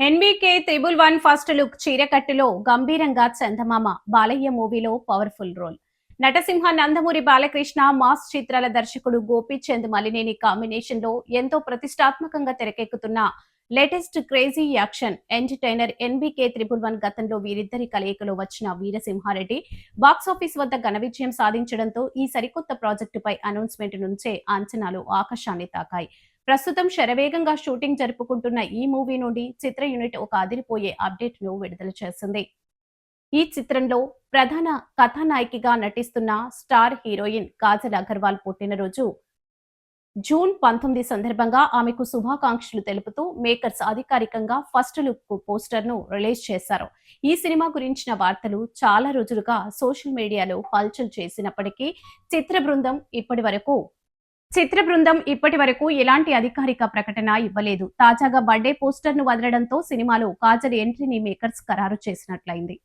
NBK 111 first look చీరకట్టులో గంభీరంగా చందమామ బాలయ్య మూవీలో powerful role. Natasimha Nandamuri Balakrishna mass చిత్రాల దర్శకుడు గోపీచంద్ మలినేని కాంబినేషన్ లో ఎంతో ప్రతిష్టాత్మకంగా తెరకెక్కుతున్న latest crazy action entertainer NBK 111 గతంలో వీరిద్దరి కలయికలో వచ్చిన వీరసింహారెడ్డి బాక్సాఫీస్ వద్ద ఘన విజయం సాధించడంతో ఈ సరికొత్త ప్రాజెక్టుపై అనౌన్స్మెంట్ నుంచే అంచనాలు ఆకాశాన్ని తాకాయి. ప్రస్తుతం శరవేగంగా షూటింగ్ జరుపుకుంటున్న ఈ మూవీ నుండి చిత్ర యూనిట్ ఒక అదిరిపోయే అప్డేట్ ను విడుదల చేసింది. ఈ చిత్రంలో ప్రధాన కథానాయికగా నటిస్తున్న స్టార్ హీరోయిన్ కాజల్ అగర్వాల్ పుట్టినరోజు జూన్ 19 సందర్భంగా ఆమెకు శుభాకాంక్షలు తెలుపుతూ మేకర్స్ అధికారికంగా ఫస్ట్ లుక్ పోస్టర్ ను రిలీజ్ చేశారు. ఈ సినిమా గురించిన వార్తలు చాలా రోజులుగా సోషల్ మీడియాలో హల్చల్ చేసినప్పటికీ చిత్ర బృందం ఇప్పటి వరకు ఎలాంటి అధికారిక ప్రకటన ఇవ్వలేదు. తాజాగా బర్త్డే పోస్టర్ ను వదలడంతో సినిమాలో కాజల్ ఎంట్రీని మేకర్స్ ఖరారు చేసినట్లయింది.